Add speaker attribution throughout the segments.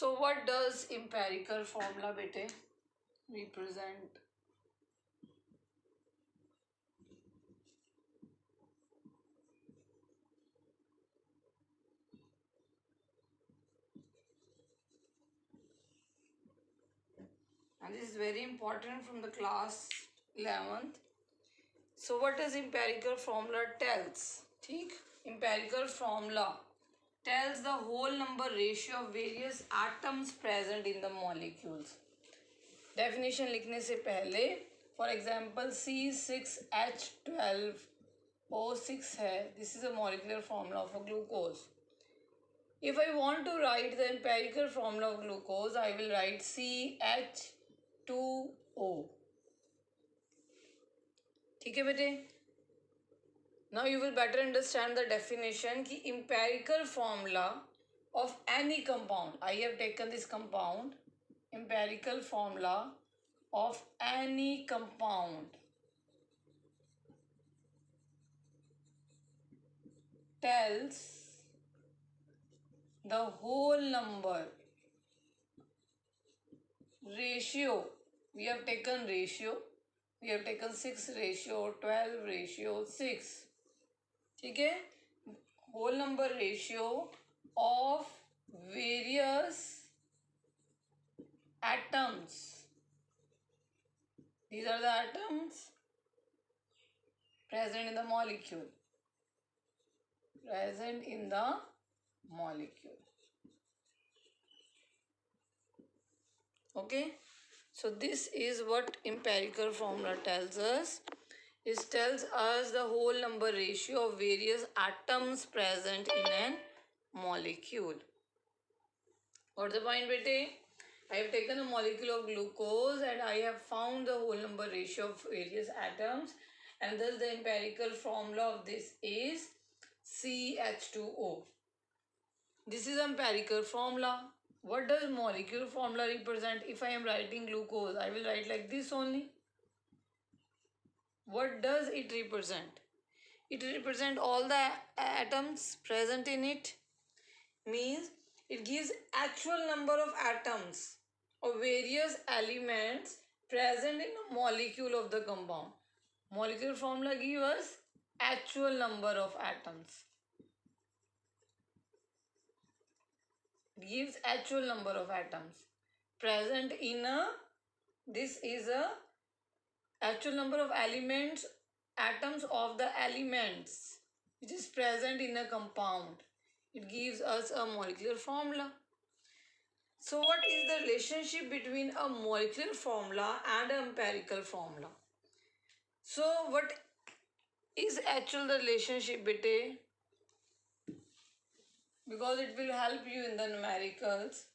Speaker 1: So what does empirical formula bete represent? And this is very important from the class 11th. So what does empirical formula tells? ठीक, empirical formula tells the whole number ratio of various atoms present in the molecules. Definition लिखने से पहले for example C6H12O6 है, this is a molecular formula of a glucose. If I want to write the empirical formula of glucose, I will write CH2O. ठीक है बेटे. Now you will better understand the definition कि empirical formula of any compound. I have taken this compound. Empirical formula of any compound tells the whole number ratio. We have taken ratio. We have taken 6 ratio, 12 ratio, 6. ठीक है, whole number ratio of various atoms. These are the atoms present in the molecule. Present in the molecule. Okay, so this is what empirical formula tells us. It tells us the whole number ratio of various atoms present in an molecule. What's the point, bete? I have taken a molecule of glucose and I have found the whole number ratio of various atoms, and thus the empirical formula of this is CH2O. This is empirical formula. What does molecule formula represent? If I am writing glucose, I will write like this only. What does it represent? It represents all the atoms present in it. Means it gives actual number of atoms of various elements present in a molecule of the compound. Molecule formula gives us actual number of atoms. It gives actual number of atoms present in a, this is a actual number of elements, atoms of the elements which is present in a compound. It gives us a molecular formula. So what is the relationship between a molecular formula and an empirical formula? So what is actual the relationship between? Because it will help you in the numericals.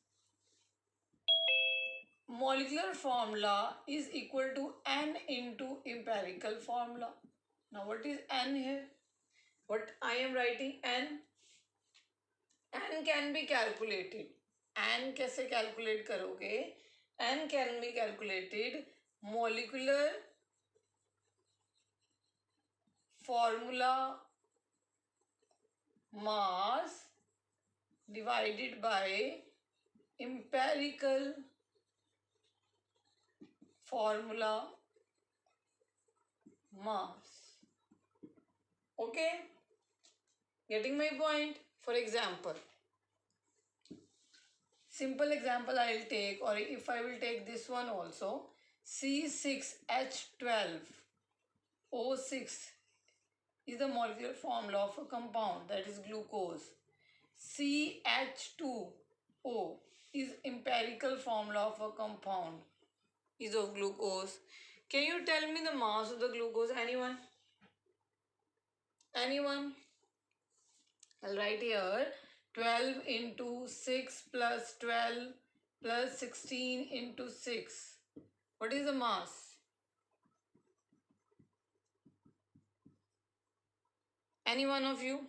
Speaker 1: Molecular formula is equal to n into empirical formula. Now what is n here? What I am writing n? n can be calculated. n कैसे calculate करोगे? n can be calculated molecular formula mass divided by empirical formula mass. Okay, getting my point? For example, simple example I will take, or if I will take this one also, C6H12O6 is the molecular formula of a compound, that is glucose. CH2O is empirical formula of a compound, is of glucose. Can you tell me the mass of the glucose? Anyone? Anyone? I'll write here 12 into 6 plus 12 plus 16 into 6. What is the mass? Any one of you?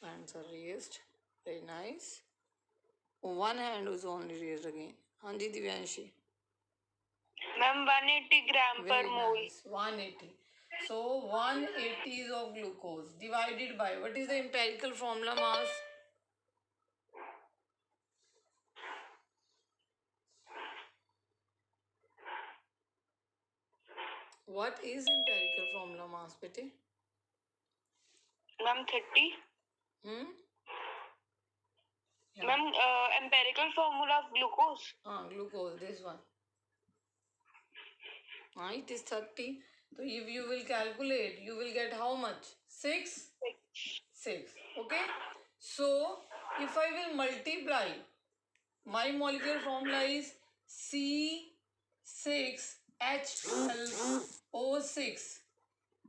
Speaker 1: Hands are raised. Very nice. One hand was only raised again. Hanji Divyanshi.
Speaker 2: Ma'am, 180 gram per mole.
Speaker 1: Nice. 180. So 180 is of glucose divided by, what is the empirical formula mass? What is empirical formula mass bete?
Speaker 2: Ma'am, 30.
Speaker 1: Hmm? Yeah.
Speaker 2: Ma'am, empirical formula of glucose.
Speaker 1: Glucose, this one. It is 30. So if you will calculate, you will get how much? 6? 6. Okay. So if I will multiply, my molecular formula is C6H12O6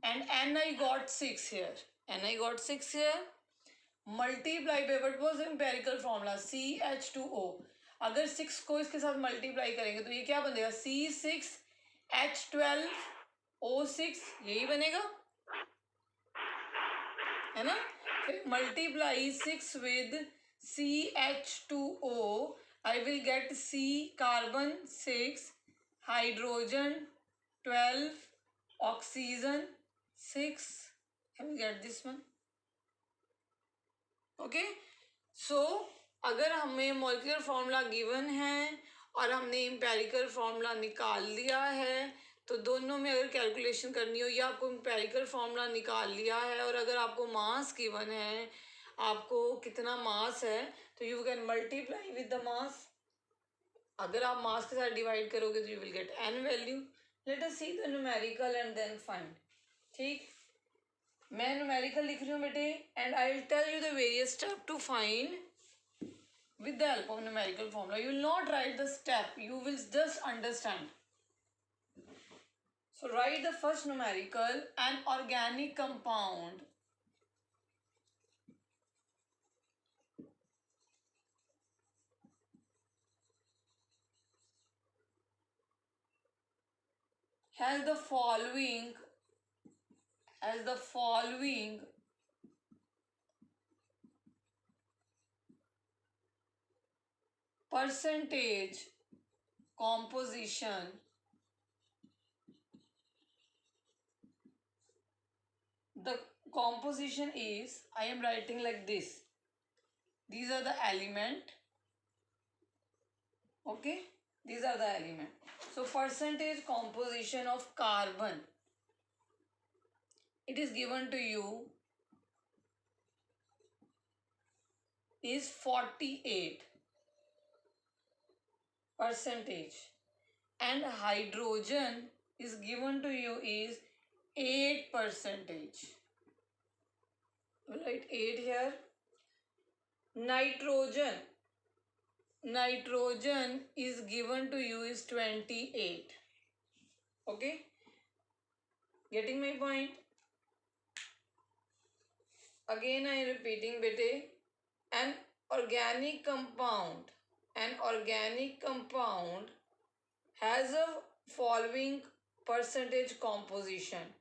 Speaker 1: and N I got 6 here. N I got 6 here. Multiply by what was empirical formula? CH2O. अगर 6 को इसके साथ multiply करेंगे तो ये क्या बनेगा? C6H12O6 यही बनेगा, है ना? फिर multiply 6 with CH2O, I will get C carbon 6, hydrogen 12, oxygen 6. I will get this one. Okay so अगर हमें मॉलिक्यूलर फॉर्मूला गिवन है और हमने एम्पेरिकल फॉर्मूला निकाल लिया है तो दोनों में अगर कैलकुलेशन करनी हो या आपको एम्पेरिकल फॉर्मूला निकाल लिया है और अगर आपको मास गिवन है, आपको कितना मास है, तो you can multiply with the mass. अगर आप मास के साथ डिवाइड करोगे तो you will get an value. Let us see the numerical and then find. ठीक, मैं न्यूमेरिकल लिख रही हूँ बेटे and I will tell you the various step to find with the help of numerical formula. You will not write the step, you will just understand. So write the first numerical. An organic compound has the following percentage composition. The composition is, I am writing like this. These are the element. Okay, these are the element. So percentage composition of carbon, it is given to you is 48 percentage and hydrogen is given to you is 8 percentage. Write 8 here. Nitrogen is given to you is 28. Okay, getting my point? Again I am repeating bete, an organic compound has a following percentage composition: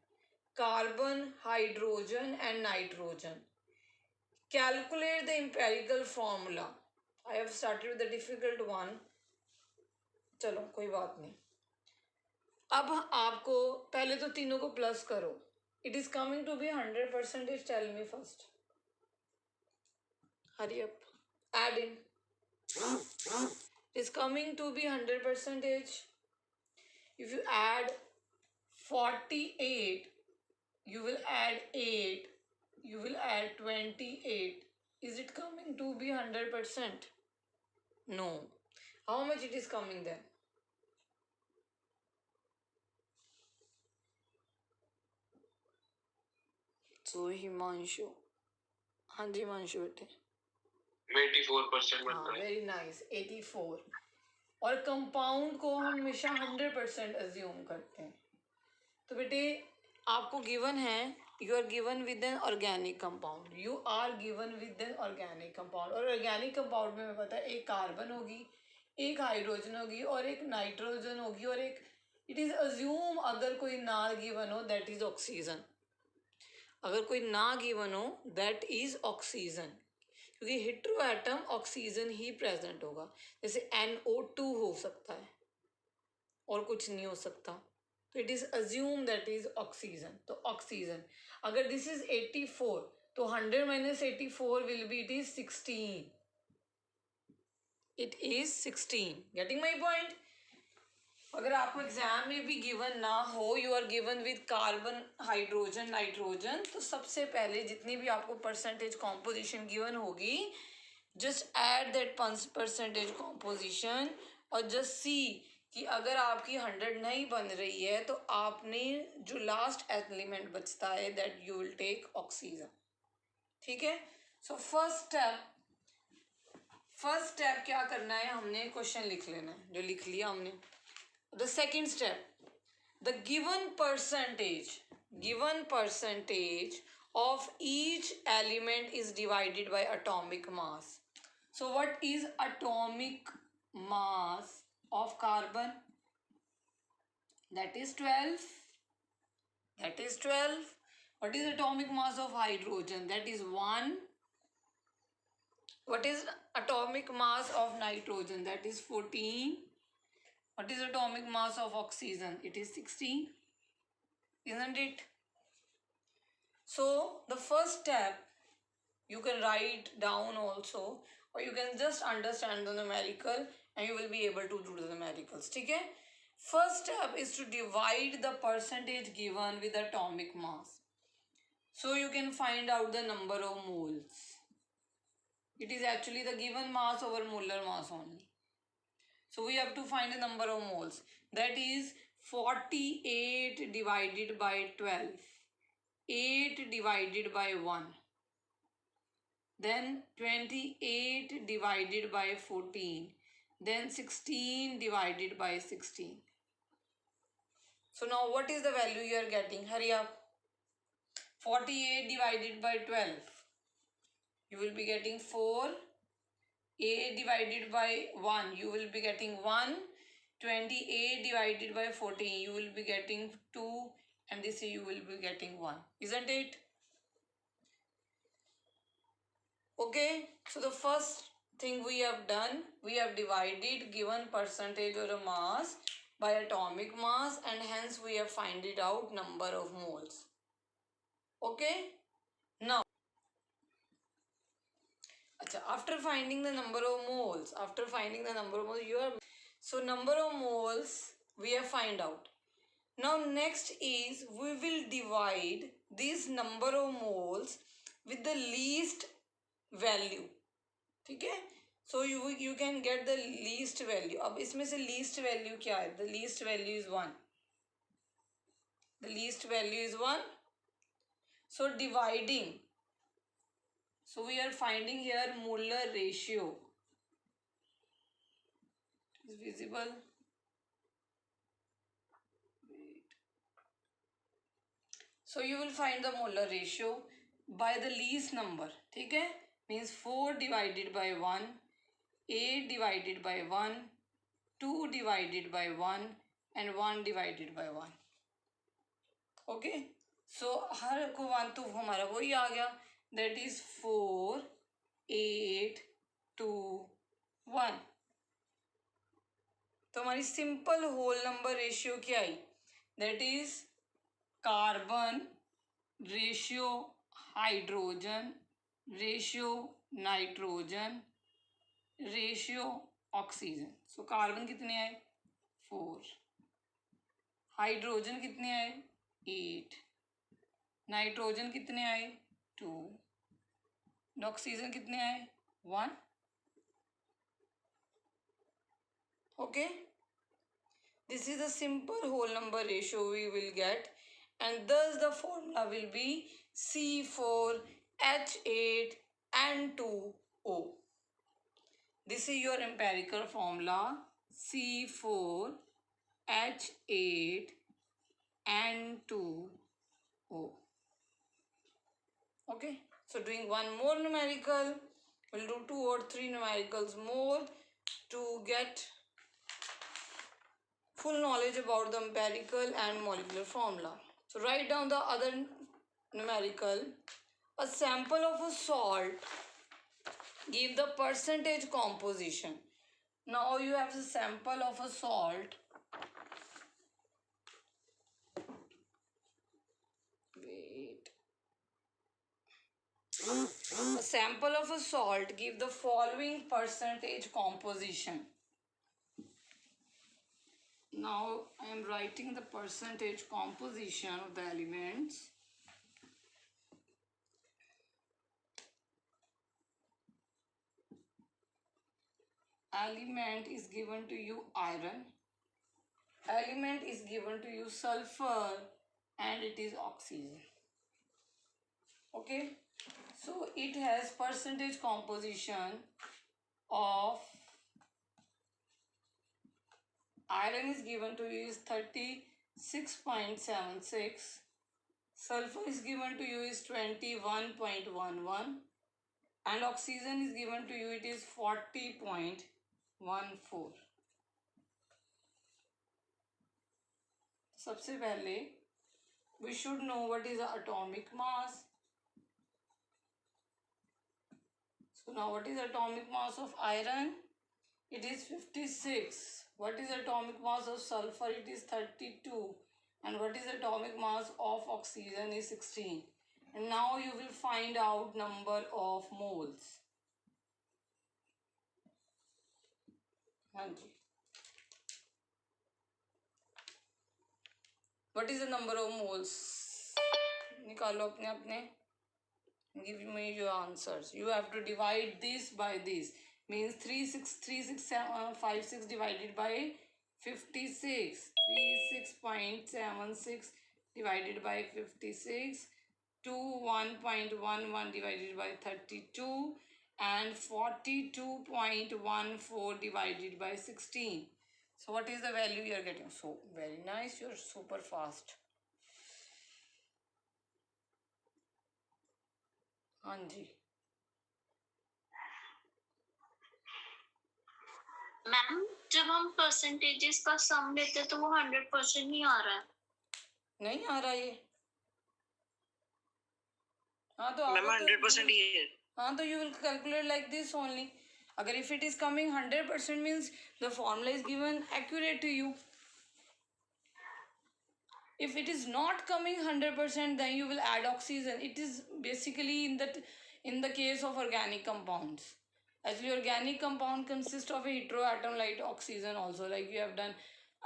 Speaker 1: carbon, hydrogen and nitrogen. Calculate the empirical formula. I have started with the difficult one. चलो कोई बात नहीं. अब आपको पहले तो तीनों को प्लस करो. It is coming to be 100%. Tell me first. Hurry up. Add in. It is coming to be 100%. If you add 48, you will add 8, you will add 28. Is it coming to be 100%? No. How much it is coming then? So Himanshu. हाँ जी हिमांशु बेटे.
Speaker 2: 84%
Speaker 1: हाँ, very nice. 84. और compound को हम हमेशा 100% assume करते हैं. तो बेटे आपको गिवन है, you are given with an organic compound. You are given with an organic compound. और ऑर्गेनिक कंपाउंड में पता है एक कार्बन होगी, एक हाइड्रोजन होगी और एक नाइट्रोजन होगी और एक, इट इज अज्यूम अगर कोई ना गिवन हो दैट इज ऑक्सीजन. अगर कोई ना गिवन हो दैट इज ऑक्सीजन, क्योंकि हेटेरो एटम ऑक्सीजन ही प्रेजेंट होगा. जैसे NO2 हो सकता है और कुछ नहीं हो सकता, तो it is assume that is oxygen. तो ऑक्सीजन. अगर दिस इज 84 तो 100 minus 84 will be, it is 16. It is 16. Getting my point? अगर आपको एग्जाम में भी गिवन ना हो, you are given with carbon, hydrogen, nitrogen, तो सबसे पहले जितनी भी आपको परसेंटेज कॉम्पोजिशन गिवन होगी, just add that percentage composition और जस्ट सी कि अगर आपकी 100 नहीं बन रही है तो आपने जो लास्ट एलिमेंट बचता है that you will take oxygen. ठीक है. सो फर्स्ट स्टेप क्या करना है, हमने क्वेश्चन लिख लेना है, जो लिख लिया हमने. The second step, the given percentage of each element is divided by atomic mass. So what is atomic mass of carbon? That is 12. That is 12. What is atomic mass of hydrogen? That is 1. What is atomic mass of nitrogen? That is 14. What is atomic mass of oxygen? It is 16. Isn't it? So the first step you can write down also, or you can just understand the numerical and you will be able to do the numericals. ठीक है. First step is to divide the percentage given with atomic mass. So you can find out the number of moles. It is actually the given mass over molar mass only. So we have to find the number of moles. That is 48 divided by 12. 8 divided by 1. Then 28 divided by 14. Then 16 divided by 16. So now what is the value you are getting? Hurry up. 48 divided by 12. You will be getting 4. 8 divided by 1. You will be getting 1. 28 divided by 14. You will be getting 2. And this you will be getting 1. Isn't it? Okay. So the first thing we have done, we have divided given percentage or a mass by atomic mass, and hence we have find it out number of moles. Okay. Now, after finding the number of moles, so number of moles we have find out. Now next is we will divide this number of moles with the least value. ठीक है. So you can get the least value. अब इसमें से least value क्या है? The least value is 1. The least value is 1. So dividing. So we are finding here molar ratio. It is visible. Wait. So you will find the molar ratio by the least number. ठीक है. Means 4 divided by 1, 8 divided by 1, 2 divided by 1 and 1 divided by 1. Okay. So हर को 1 तो हमारा वही आ गया. That is 4, 8, 2, 1. तो हमारी simple whole number ratio क्या आई? That is carbon ratio hydrogen ratio nitrogen ratio oxygen. So carbon कितने आए? 4. हाइड्रोजन कितने आए? 8. नाइट्रोजन कितने आए? 2. ऑक्सीजन कितने आए? 1. Okay. This is a simple whole number ratio we will get, and thus the formula will be C4H8N2O. This is your empirical formula, C4H8N2O. Okay. So doing one more numerical, we'll do 2 or 3 numericals more to get full knowledge about the empirical and molecular formula. So write down the other numerical. A sample of a salt give the percentage composition. Now you have a sample of a salt. Wait. A sample of a salt give the following percentage composition. Now I am writing the percentage composition of the elements. Element is given to you iron. Element is given to you sulfur, and it is oxygen. Okay, so it has percentage composition of iron is given to you is 36.76, sulfur is given to you is 21.11, and oxygen is given to you it is 40.14. सबसे पहले we should know what is the atomic mass. So now what is atomic mass of iron? It is 56. What is atomic mass of sulfur? It is 32. And what is atomic mass of oxygen is 16. And now you will find out number of moles. Hanji. What is the number of moles? निकालो अपने अपने. Give me your answers. You have to divide this by this. Means 3656 divided by 56. 36.76 divided by 56. 21.11 divided by 32. And 42.14 divided by 16. So what is the value you are getting? So very nice. You are super fast. हाँ जी.
Speaker 2: Ma'am जब हम percentages का सम लेते हैं तो वो 100% नहीं आ रहा है.
Speaker 1: नहीं आ रहा ये. हाँ तो
Speaker 2: मैम 100% ही है.
Speaker 1: हाँ तो you will calculate like this only. अगर if it is coming 100% means the formula is given accurate to you. If it is not coming 100%, then you will add oxygen. It is basically in the case of organic compounds. Actually, organic compound consists of a heteroatom like oxygen also. Like you have done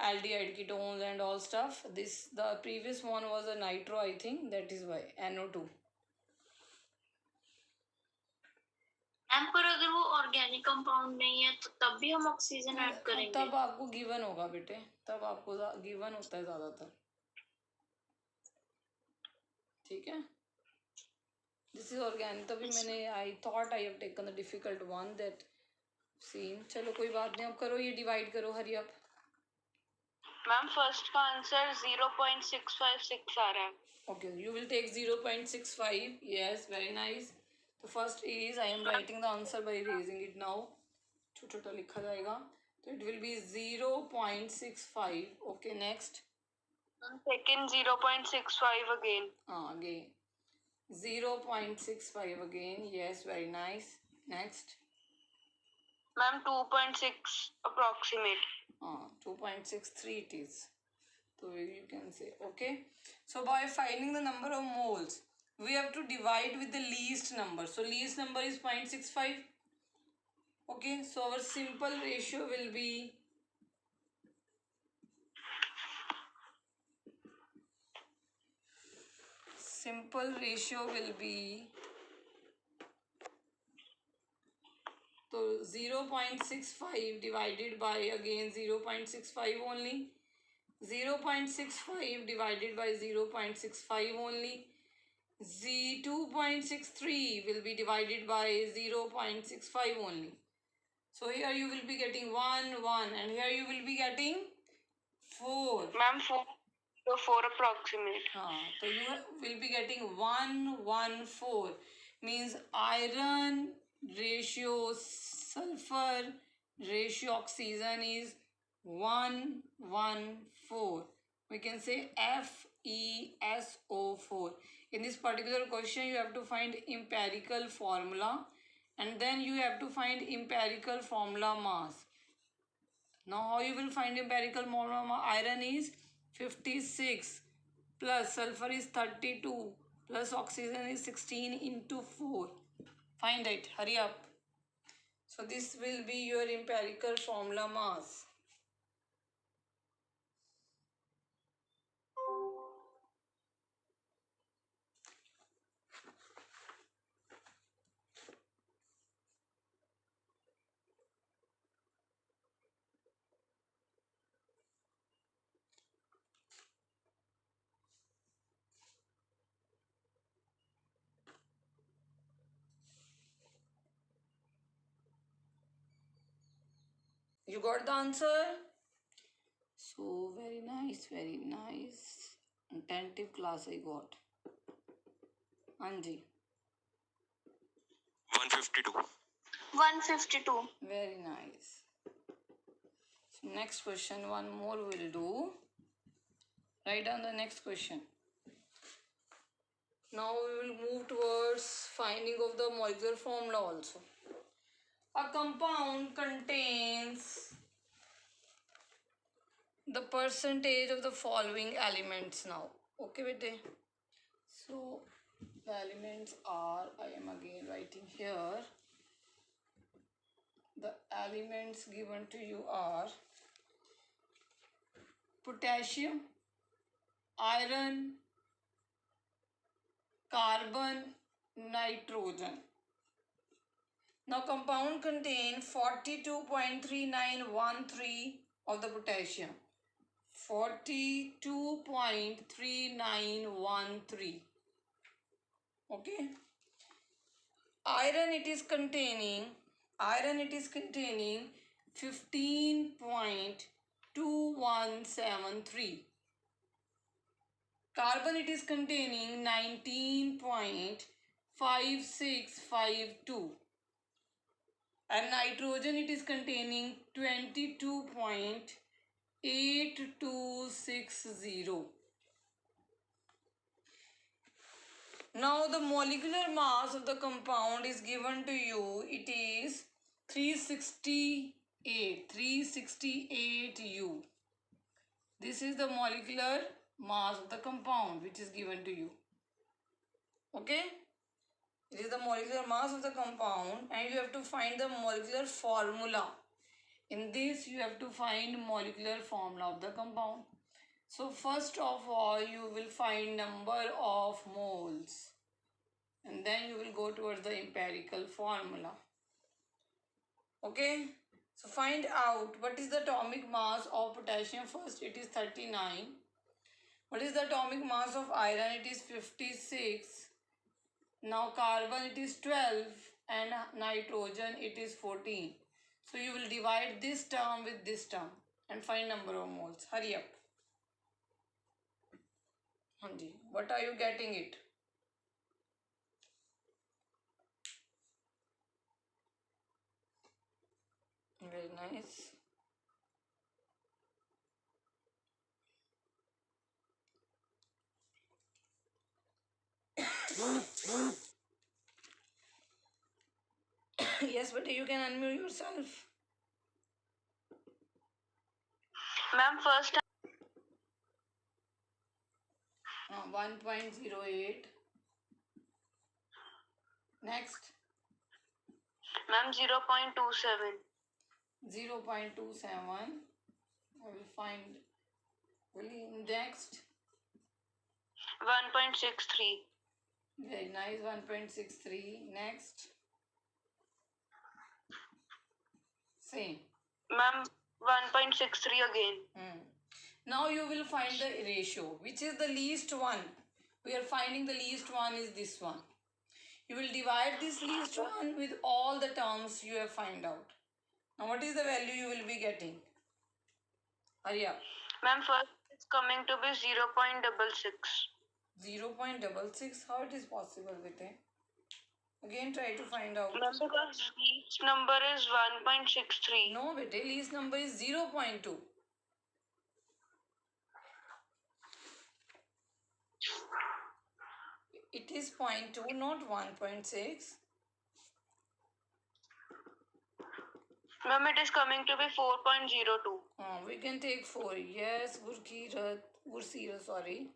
Speaker 1: aldehyde ketones and all stuff. The previous one was a nitro, I think. That is why NO2.
Speaker 2: Ma'am पर अगर वो organic compound नहीं है तो तब भी हम oxygen add करेंगे.
Speaker 1: तब आपको गिवन होगा बेटे. तब आपको गिवन होता है ज्यादातर. ठीक है. This is organic. तभी मैंने I thought I have taken the difficult one that seen. चलो कोई बात नहीं. अब करो ये divide करो. Hurry up.
Speaker 2: मैम फर्स्ट का आंसर 0.656 आ रहा है.
Speaker 1: Okay, you will take 0.65. Yes, very nice. The first is I am writing the answer by erasing it now. छोटा लिखा जाएगा. So it will be 0.65. Okay, next.
Speaker 2: Second 0.65 again.
Speaker 1: Again. 0.65 again. Yes, very nice. Next.
Speaker 2: Ma'am, 2.6 approximate.
Speaker 1: 2.63 it is. So you can say, okay. So by finding the number of moles, we have to divide with the least number. So least number is 0.65. Okay, so our simple ratio will be so 0.65 divided by again 0.65 only. 0.65 divided by 0.65 only. 2.63 will be divided by 0.65 only. So here you will be getting 1, 1 and here you will be getting 4.
Speaker 2: Ma'am, 4. So 4 approximate.
Speaker 1: So you will be getting 1, 1, 4. Means iron ratio sulfur ratio oxygen is 1, 1, 4. We can say FeSO4. In this particular question, you have to find empirical formula and then you have to find empirical formula mass. Now, how you will find empirical formula? Iron is 56 plus sulfur is 32 plus oxygen is 16 into 4. Find it. Hurry up. So, this will be your empirical formula mass. You got the answer? So very nice, very nice. Attentive class I got. Anji.
Speaker 3: 152.
Speaker 2: 152.
Speaker 1: Very nice. So next question, one more we'll do. Write down the next question. Now we will move towards finding of the molecular formula also. A compound contains the percentage of the following elements now. Okay, bete? So the elements are, I am again writing here. The elements given to you are potassium, iron, carbon, nitrogen. Now compound contain 42.3913 of the potassium. 42.3913. Okay. Iron it is containing 15.2173. Carbon it is containing 19.5652. And nitrogen it is containing 22.8260. Now the molecular mass of the compound is given to you. It is 368 U. This is the molecular mass of the compound which is given to you. Okay? It is the molecular mass of the compound and you have to find the molecular formula. In this you have to find molecular formula of the compound. So first of all you will find number of moles and then you will go towards the empirical formula. Okay? So find out what is the atomic mass of potassium. First it is 39. What is the atomic mass of iron? It is 56. Now carbon it is 12 and nitrogen it is 14. So you will divide this term with this term and find number of moles. Hurry up. Hanji, what are you getting it? Very nice. Yes, but you can unmute yourself.
Speaker 2: Ma'am, first
Speaker 1: 1.08. Next.
Speaker 2: ma'am 0.27.
Speaker 1: 0.27. I will find. Next.
Speaker 2: 1.63.
Speaker 1: Very nice. 1.63. Next. Same.
Speaker 2: Ma'am 1.63 again.
Speaker 1: Now you will find the ratio. Which is the least one? We are finding the least one is this one. You will divide this least one with all the terms you have find out. Now what is the value you will be getting? Hurry up.
Speaker 2: Ma'am, first it's coming to be 0.66.
Speaker 1: 0.66? How it is possible, Vite? Again try to find out.
Speaker 2: Ma'am, because least number is 1.63.
Speaker 1: No, Vite, least number is 0.2. It is 0.2, not 1.6.
Speaker 2: Ma'am, it is coming to be 4.02.
Speaker 1: We can take 4. Yes, Gurseerat, sorry.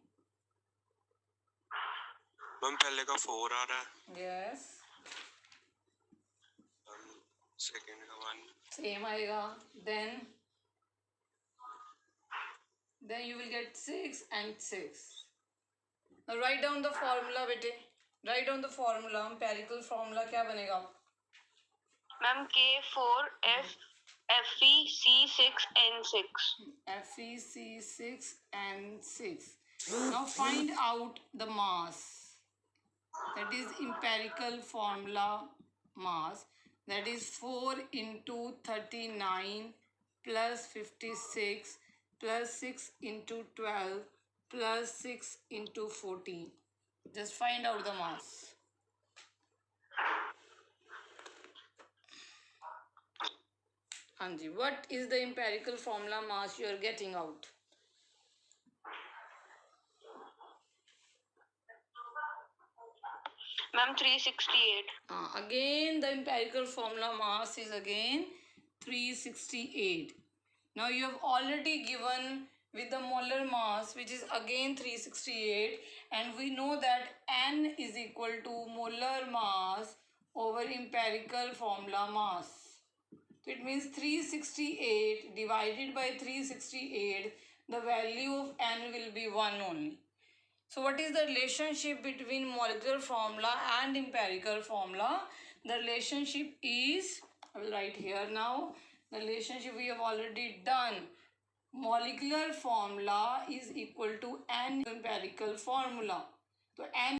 Speaker 3: Ma'am पहले का 4 आ रहा है.
Speaker 1: Yes.
Speaker 3: Second का 1.
Speaker 1: Same आएगा. Then you will get 6 and 6. Now write down the formula, bete. Write down the formula. Empirical formula क्या बनेगा?
Speaker 2: Ma'am, K4F FeC6N6.
Speaker 1: FeC6N6. Now find out the mass. That is empirical formula mass. That is 4 into 39 plus 56 plus 6 into 12 plus 6 into 14. Just find out the mass. Anji, what is the empirical formula mass you are getting out?
Speaker 2: Ma'am, 368.
Speaker 1: Again, the empirical formula mass is again 368. Now you have already given with the molar mass, which is again 368, and we know that N is equal to molar mass over empirical formula mass. So it means 368 divided by 368, the value of N will be 1 only. So what is the relationship between molecular formula and empirical formula? The relationship is, I will write here now, the relationship we have already done. Molecular formula is equal to N empirical formula. So N